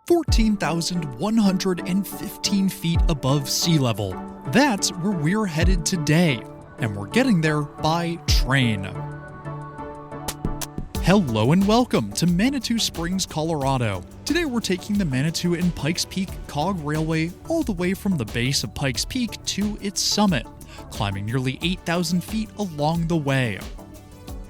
14,115 feet above sea level. That's where we're headed today, and we're getting there by train. Hello and welcome to Manitou Springs, Colorado. Today we're taking the Manitou and Pikes Peak Cog Railway all the way from the base of Pikes Peak to its summit, climbing nearly 8,000 feet along the way.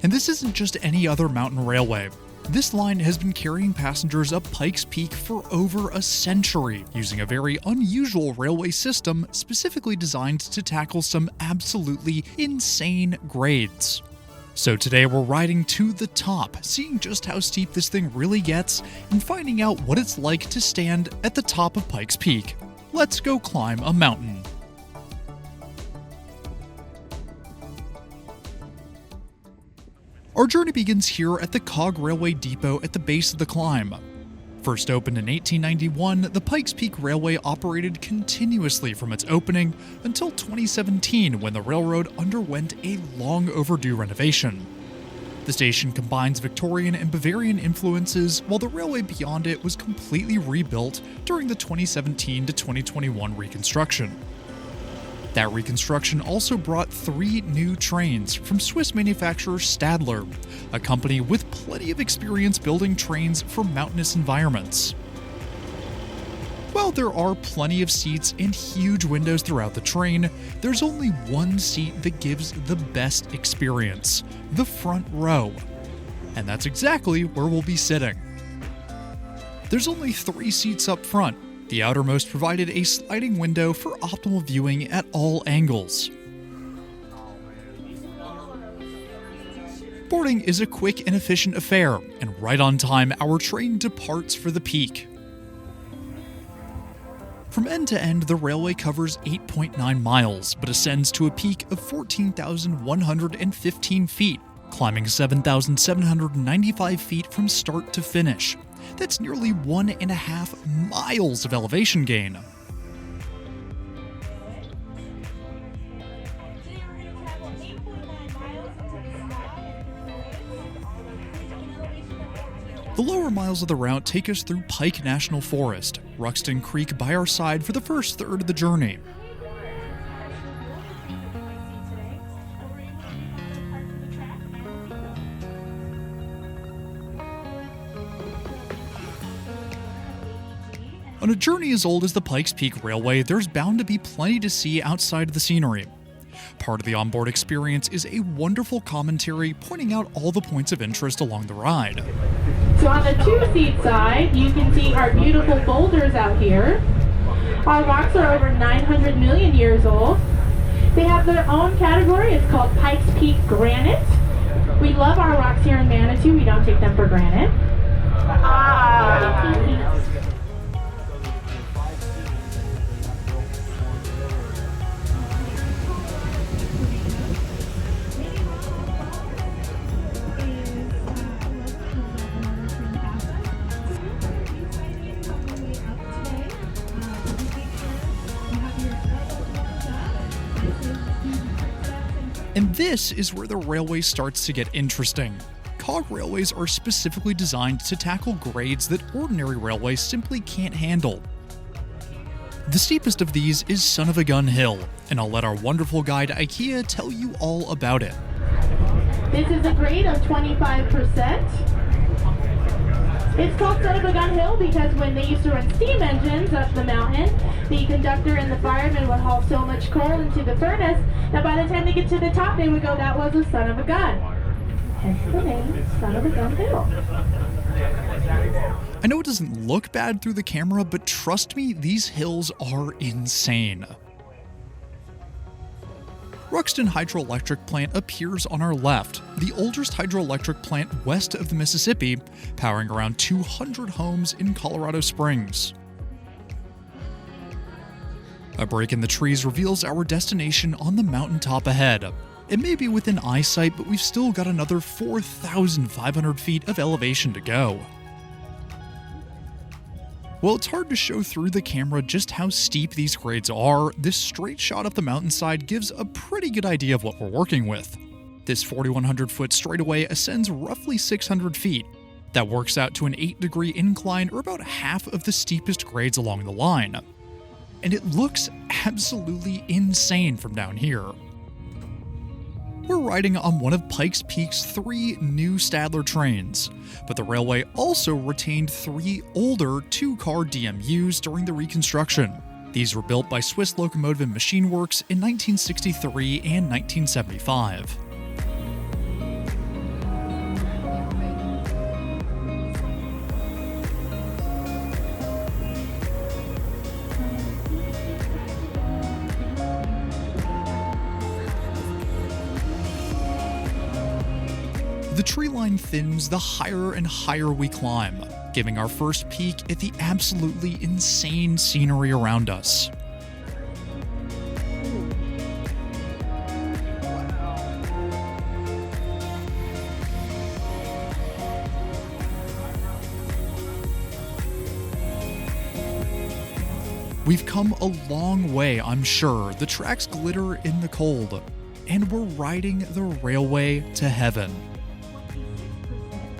And this isn't just any other mountain railway. This line has been carrying passengers up Pikes Peak for over a century, using a very unusual railway system specifically designed to tackle some absolutely insane grades. So today we're riding to the top, seeing just how steep this thing really gets, and finding out what it's like to stand at the top of Pikes Peak. Let's go climb a mountain. Our journey begins here at the Cog Railway Depot at the base of the climb. First opened in 1891, the Pikes Peak Railway operated continuously from its opening until 2017 when the railroad underwent a long overdue renovation. The station combines Victorian and Bavarian influences, while the railway beyond it was completely rebuilt during the 2017 to 2021 reconstruction. That reconstruction also brought 3 new trains from Swiss manufacturer Stadler, a company with plenty of experience building trains for mountainous environments. While there are plenty of seats and huge windows throughout the train, there's only one seat that gives the best experience: the front row. And that's exactly where we'll be sitting. There's only 3 seats up front. The outermost provided a sliding window for optimal viewing at all angles. Boarding is a quick and efficient affair, and right on time, our train departs for the peak. From end to end, the railway covers 8.9 miles, but ascends to a peak of 14,115 feet, climbing 7,795 feet from start to finish. That's nearly 1.5 miles of elevation gain. The lower miles of the route take us through Pike National Forest, Ruxton Creek by our side for the first third of the journey. On a journey as old as the Pikes Peak Railway, there's bound to be plenty to see outside of the scenery. Part of the onboard experience is a wonderful commentary pointing out all the points of interest along the ride. So on the 2-seat side, you can see our beautiful boulders out here. Our rocks are over 900 million years old. They have their own category. It's called Pikes Peak Granite. We love our rocks here in Manitou. We don't take them for granted. And this is where the railway starts to get interesting. Cog railways are specifically designed to tackle grades that ordinary railways simply can't handle. The steepest of these is Son of a Gun Hill, and I'll let our wonderful guide IKEA tell you all about it. This is a grade of 25%. It's called Son of a Gun Hill because when they used to run steam engines up the mountain, the conductor and the fireman would haul so much coal into the furnace that by the time they get to the top, they would go, "That was a son of a gun." Hence the name, Son of a Gun Hill. I know it doesn't look bad through the camera, but trust me, these hills are insane. Ruxton Hydroelectric Plant appears on our left, the oldest hydroelectric plant west of the Mississippi, powering around 200 homes in Colorado Springs. A break in the trees reveals our destination on the mountaintop ahead. It may be within eyesight, but we've still got another 4,500 feet of elevation to go. While it's hard to show through the camera just how steep these grades are, this straight shot up the mountainside gives a pretty good idea of what we're working with. This 4,100 foot straightaway ascends roughly 600 feet. That works out to an 8-degree incline, or about half of the steepest grades along the line. And it looks absolutely insane from down here. We're riding on one of Pikes Peak's 3 new Stadler trains, but the railway also retained 3 older 2-car DMUs during the reconstruction. These were built by Swiss Locomotive and Machine Works in 1963 and 1975. The tree line thins the higher and higher we climb, giving our first peek at the absolutely insane scenery around us. We've come a long way, I'm sure. The tracks glitter in the cold, and we're riding the railway to heaven.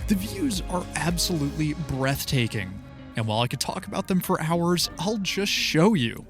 The views are absolutely breathtaking, and while I could talk about them for hours, I'll just show you.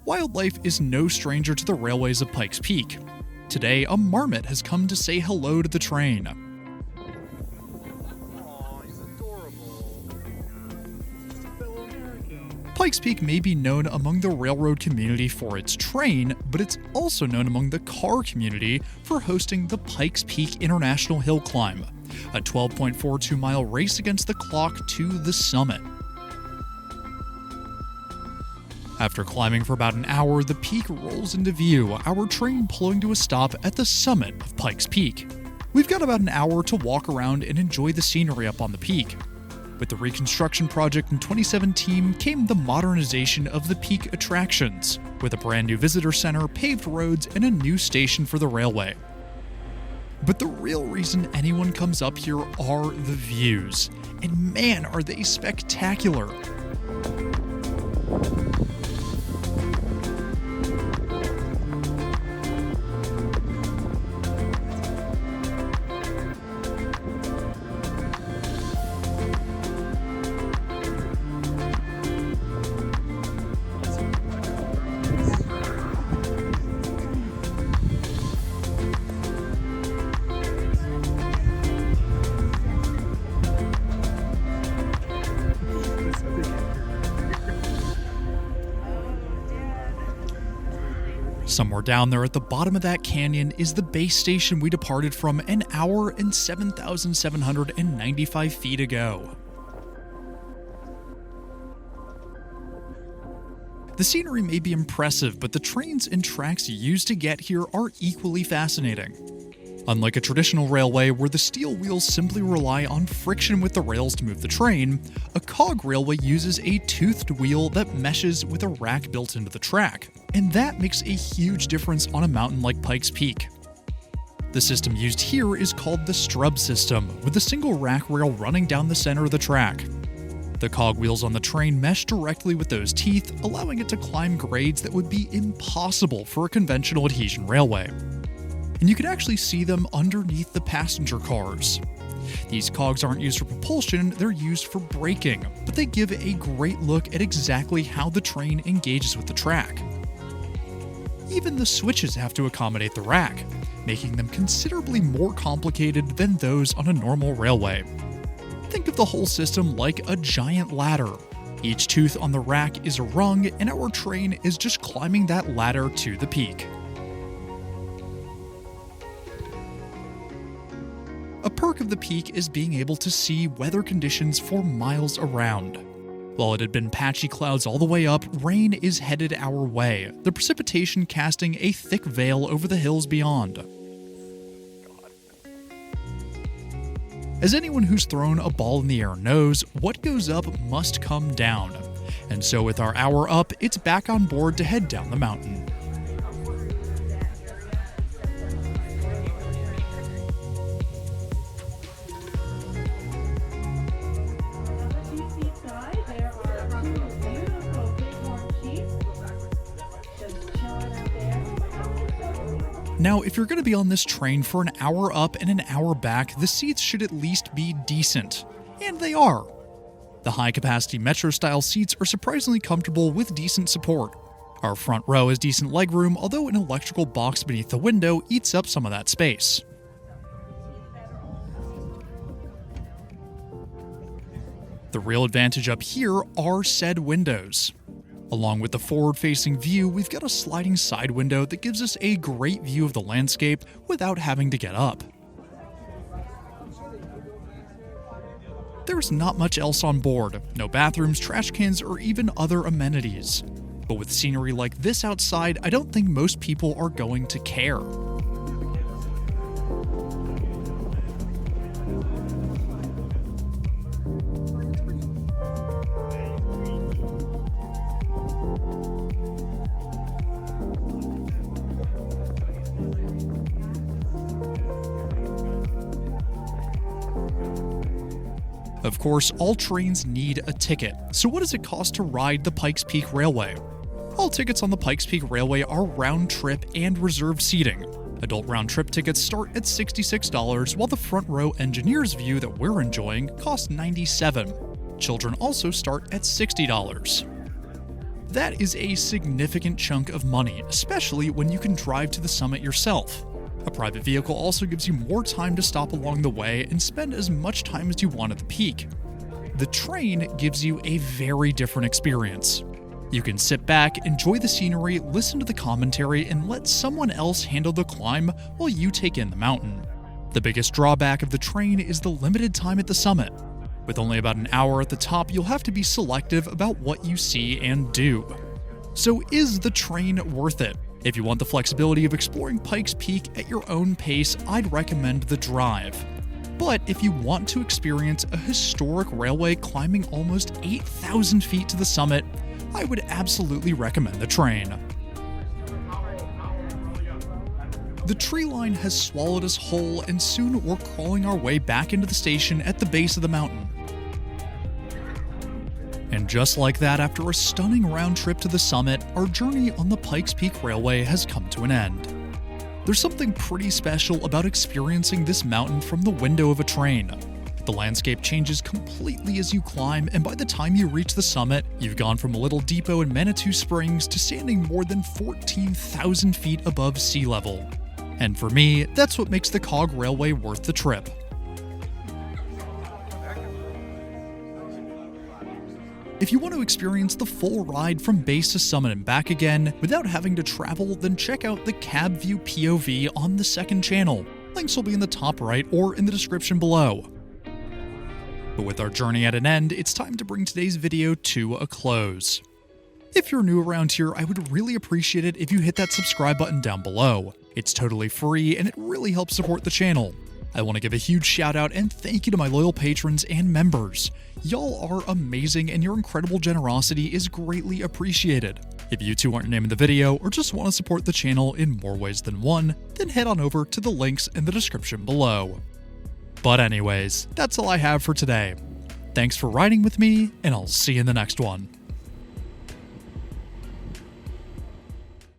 Wildlife is no stranger to the railways of Pikes Peak. Today, a marmot has come to say hello to the train. Aw, he's adorable. Just a fellow American. Pikes Peak may be known among the railroad community for its train, but it's also known among the car community for hosting the Pikes Peak International Hill Climb, a 12.42-mile race against the clock to the summit. After climbing for about an hour, the peak rolls into view, our train pulling to a stop at the summit of Pikes Peak. We've got about an hour to walk around and enjoy the scenery up on the peak. With the reconstruction project in 2017 came the modernization of the peak attractions, with a brand new visitor center, paved roads, and a new station for the railway. But the real reason anyone comes up here are the views, and man, are they spectacular! Somewhere down there at the bottom of that canyon is the base station we departed from an hour and 7,795 feet ago. The scenery may be impressive, but the trains and tracks used to get here are equally fascinating. Unlike a traditional railway where the steel wheels simply rely on friction with the rails to move the train, a cog railway uses a toothed wheel that meshes with a rack built into the track, and that makes a huge difference on a mountain like Pikes Peak. The system used here is called the strub system, with a single rack rail running down the center of the track. The cog wheels on the train mesh directly with those teeth, allowing it to climb grades that would be impossible for a conventional adhesion railway. And you can actually see them underneath the passenger cars. These cogs aren't used for propulsion, they're used for braking, but they give a great look at exactly how the train engages with the track. Even the switches have to accommodate the rack, making them considerably more complicated than those on a normal railway. Think of the whole system like a giant ladder. Each tooth on the rack is a rung, and our train is just climbing that ladder to the peak. A perk of the peak is being able to see weather conditions for miles around. While it had been patchy clouds all the way up, rain is headed our way, the precipitation casting a thick veil over the hills beyond. As anyone who's thrown a ball in the air knows, what goes up must come down. And so with our hour up, it's back on board to head down the mountain. Now, if you're going to be on this train for an hour up and an hour back, the seats should at least be decent. And they are. The high-capacity metro-style seats are surprisingly comfortable with decent support. Our front row has decent legroom, although an electrical box beneath the window eats up some of that space. The real advantage up here are said windows. Along with the forward-facing view, we've got a sliding side window that gives us a great view of the landscape without having to get up. There's not much else on board, no bathrooms, trash cans, or even other amenities. But with scenery like this outside, I don't think most people are going to care. Of course, all trains need a ticket, so what does it cost to ride the Pikes Peak Railway? All tickets on the Pikes Peak Railway are round-trip and reserved seating. Adult round-trip tickets start at $66, while the front row engineer's view that we're enjoying costs $97. Children also start at $60. That is a significant chunk of money, especially when you can drive to the summit yourself. A private vehicle also gives you more time to stop along the way and spend as much time as you want at the peak. The train gives you a very different experience. You can sit back, enjoy the scenery, listen to the commentary, and let someone else handle the climb while you take in the mountain. The biggest drawback of the train is the limited time at the summit. With only about an hour at the top, you'll have to be selective about what you see and do. So is the train worth it? If you want the flexibility of exploring Pikes Peak at your own pace, I'd recommend the drive. But if you want to experience a historic railway climbing almost 8,000 feet to the summit, I would absolutely recommend the train. The tree line has swallowed us whole, and soon we're crawling our way back into the station at the base of the mountain. And just like that, after a stunning round trip to the summit, our journey on the Pikes Peak Railway has come to an end. There's something pretty special about experiencing this mountain from the window of a train. The landscape changes completely as you climb, and by the time you reach the summit, you've gone from a little depot in Manitou Springs to standing more than 14,000 feet above sea level. And for me, that's what makes the Cog Railway worth the trip. If you want to experience the full ride from base to summit and back again without having to travel, then check out the Cab View POV on the second channel. Links will be in the top right or in the description below. But with our journey at an end, it's time to bring today's video to a close. If you're new around here, I would really appreciate it if you hit that subscribe button down below. It's totally free and it really helps support the channel. I want to give a huge shout out and thank you to my loyal patrons and members. Y'all are amazing and your incredible generosity is greatly appreciated. If you too aren't naming the video or just want to support the channel in more ways than one, then head on over to the links in the description below. But anyways, that's all I have for today. Thanks for riding with me, and I'll see you in the next one.